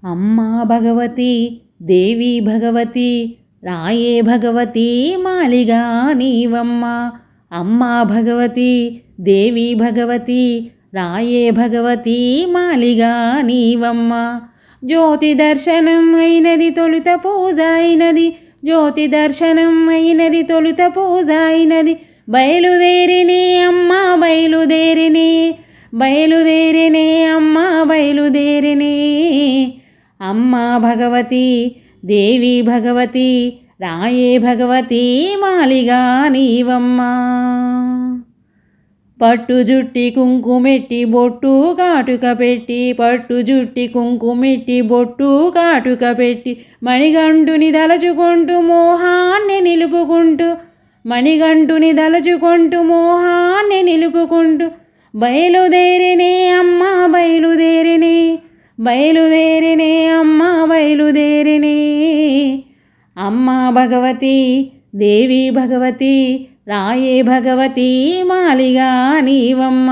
అమ్మా భగవతి దేవి భగవతి రాయే భగవతి మాలిగా నీవమ్మ. అమ్మా భగవతి దేవి భగవతి రాయే భగవతి మాలిగా నీవమ్మ. జ్యోతి దర్శనం అయినది తొలుత పూజ అయినది, జ్యోతి దర్శనం అయినది తొలుత పూజ అయినది. బయలుదేరినే అమ్మ బయలుదేరినే, బయలుదేరినే అమ్మ బయలుదేరినే. అమ్మా భగవతి దేవి భగవతి రాయే భగవతి మాలిగా నీవమ్మ. పట్టు జుట్టి కుంకుమెట్టి బొట్టు కాటుక పెట్టి, పట్టు జుట్టి కుంకుమెట్టి బొట్టు కాటుక పెట్టి, మణిగంటుని దలచుకుంటూ మోహాన్ని నిలుపుకుంటూ, మణిగంటుని దలచుకుంటూ మోహాన్ని నిలుపుకుంటూ, బయలుదేరినే అమ్మ బయలుదేరినే, బయలుదేరినే అమ్మ బయలుదేరినే. అమ్మా భగవతి దేవి భగవతి రాయే భగవతి మాలిగా నీవమ్మ.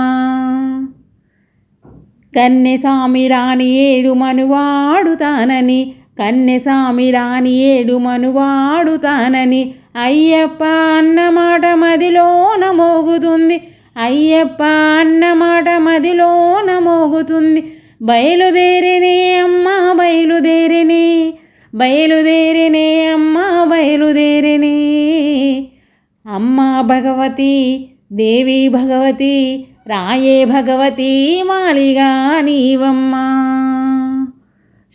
కన్నెసామి రాని ఏడు మనువాడుతానని, కన్నెసామి రాని ఏడు మనువాడుతానని, అయ్యప్ప అన్నమాట మదిలోన మోగుతుంది, అయ్యప్ప అన్నమాట మదిలోన మోగుతుంది. బయలుదేరినే అమ్మ బయలుదేరినే, బయలుదేరినే అమ్మ బయలుదేరినే. అమ్మా భగవతి దేవి భగవతి రాయే భగవతి మాలిగా నీవమ్మ.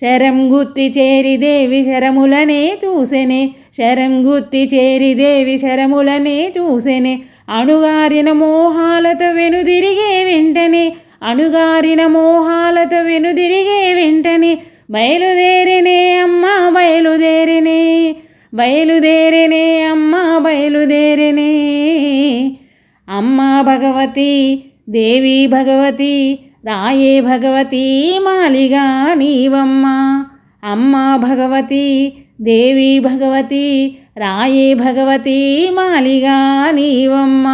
శరం గుత్తి చేరి దేవి శరములనే చూసెనే, శరం గుత్తి చేరి దేవి శరములనే చూసెనే. అణుగారిన మోహాలతో వెనుదిరిగే వెంటనే, అణుగారిన మోహాలతో వెనుదిరిగే వెంటనే. బయలుదేరినే అమ్మ బయలుదేరినే, బయలుదేరినే అమ్మ బయలుదేరినే. అమ్మా భగవతి దేవి భగవతి రాయే భగవతి మాలిగా నీవమ్మ. అమ్మా భగవతి దేవి భగవతి రాయే భగవతి మాలిగా నీవమ్మ.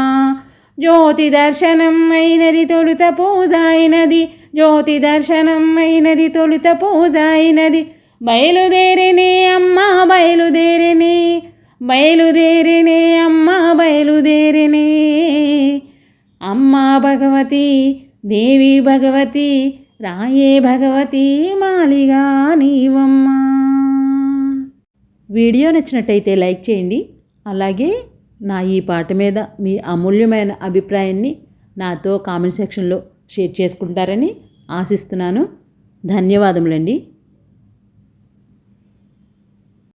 జ్యోతి దర్శనం అయినది తొలుత పూజ అయినది, జ్యోతి దర్శనం అయినది తొలుత పూజ అయినది. బయలుదేరినే అమ్మ బయలుదేరినే, బయలుదేరినే అమ్మ బయలుదేరినే. అమ్మా భగవతి దేవి భగవతి రాయే భగవతి మాలిగా నీవమ్మ. వీడియో నచ్చినట్టయితే లైక్ చేయండి. అలాగే నా ఈ పాట మీద మీ అమూల్యమైన అభిప్రాయాన్ని నాతో కామెంట్ సెక్షన్లో షేర్ చేసుకుంటారని ఆశిస్తున్నాను. ధన్యవాదములండి.